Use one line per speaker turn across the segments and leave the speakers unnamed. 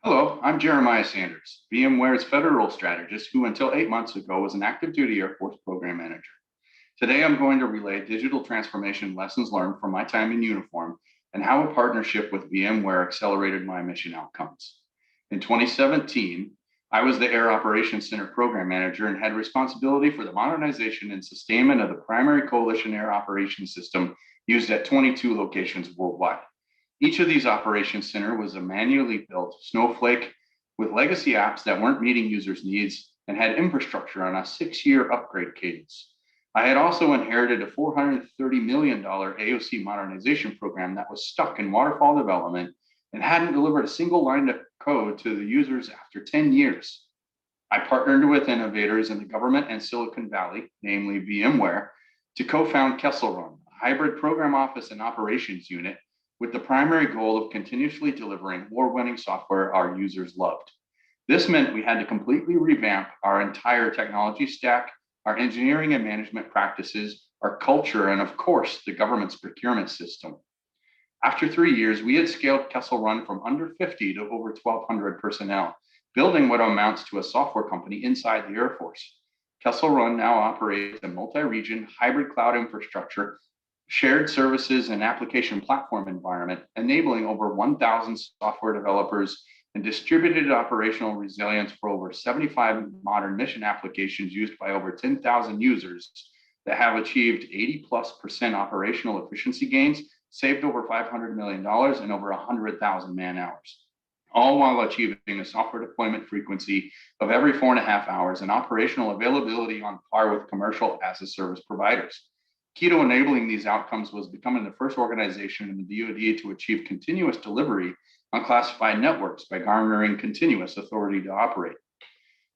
Hello, I'm Jeremiah Sanders, VMware's federal strategist who until 8 months ago was an active duty Air Force program manager. Today, I'm going to relay digital transformation lessons learned from my time in uniform and how a partnership with VMware accelerated my mission outcomes. In 2017, I was the Air Operations Center program manager and had responsibility for the modernization and sustainment of the primary coalition air operations system used at 22 locations worldwide. Each of these operations center was a manually built snowflake with legacy apps that weren't meeting users' needs and had infrastructure on a 6-year upgrade cadence. I had also inherited a $430 million AOC modernization program that was stuck in waterfall development and hadn't delivered a single line of code to the users after 10 years. I partnered with innovators in the government and Silicon Valley, namely VMware, to co-found Kessel Run, a hybrid program office and operations unit with the primary goal of continuously delivering award-winning software our users loved. This meant we had to completely revamp our entire technology stack, our engineering and management practices, our culture, and of course, the government's procurement system. After 3 years, we had scaled Kessel Run from under 50 to over 1,200 personnel, building what amounts to a software company inside the Air Force. Kessel Run now operates a multi-region hybrid cloud infrastructure, shared services and application platform environment, enabling over 1,000 software developers and distributed operational resilience for over 75 modern mission applications used by over 10,000 users that have achieved 80+% operational efficiency gains, saved over $500 million and over 100,000 man hours, all while achieving a software deployment frequency of every 4.5 hours and operational availability on par with commercial as-a-service providers. Key to enabling these outcomes was becoming the first organization in the DoD to achieve continuous delivery on classified networks by garnering continuous authority to operate.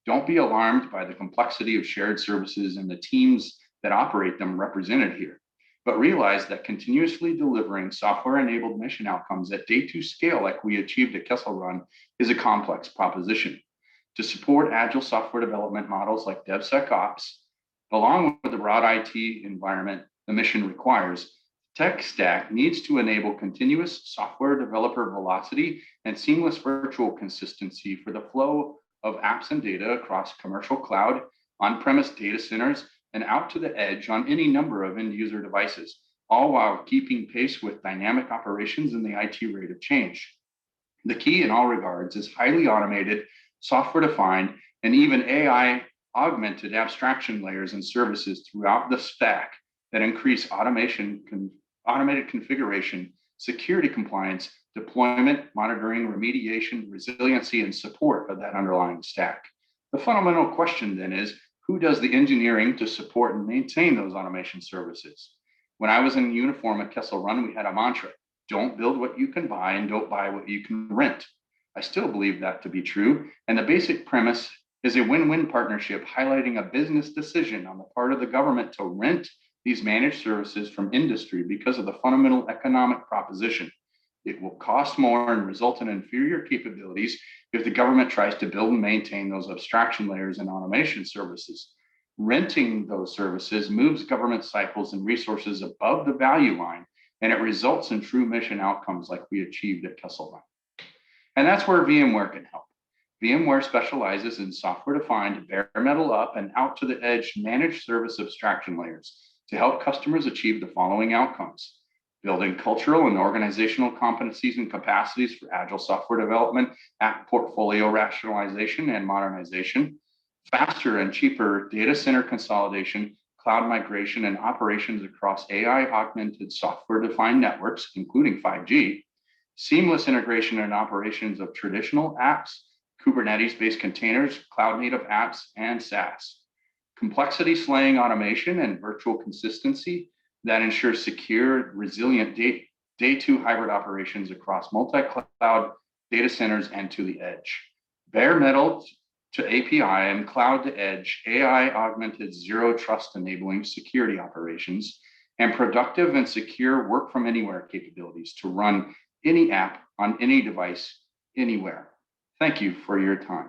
Don't be alarmed by the complexity of shared services and the teams that operate them represented here, but realize that continuously delivering software-enabled mission outcomes at day 2 scale like we achieved at Kessel Run is a complex proposition. To support agile software development models like DevSecOps, along with the broad IT environment the mission requires, tech stack needs to enable continuous software developer velocity and seamless virtual consistency for the flow of apps and data across commercial cloud, on-premise data centers, and out to the edge on any number of end-user devices, all while keeping pace with dynamic operations and the IT rate of change. The key in all regards is highly automated, software-defined, and even AI augmented abstraction layers and services throughout the stack that increase automated configuration, security compliance, deployment, monitoring, remediation, resiliency, and support of that underlying stack. The fundamental question then is, who does the engineering to support and maintain those automation services? When I was in uniform at Kessel Run, we had a mantra: don't build what you can buy and don't buy what you can rent. I still believe that to be true, and the basic premise is a win-win partnership highlighting a business decision on the part of the government to rent these managed services from industry because of the fundamental economic proposition. It will cost more and result in inferior capabilities if the government tries to build and maintain those abstraction layers and automation services. Renting those services moves government cycles and resources above the value line, and it results in true mission outcomes like we achieved at Kessel Run. And that's where VMware can help. VMware specializes in software-defined bare metal up and out to the edge managed service abstraction layers to help customers achieve the following outcomes: building cultural and organizational competencies and capacities for agile software development, app portfolio rationalization and modernization, faster and cheaper data center consolidation, cloud migration, and operations across AI-augmented software-defined networks, including 5G, seamless integration and operations of traditional apps, Kubernetes-based containers, cloud-native apps, and SaaS. Complexity slaying automation and virtual consistency that ensures secure, resilient day 2 hybrid operations across multi-cloud data centers and to the edge. Bare metal to API and cloud to edge, AI augmented zero trust enabling security operations, and productive and secure work from anywhere capabilities to run any app on any device, anywhere. Thank you for your time.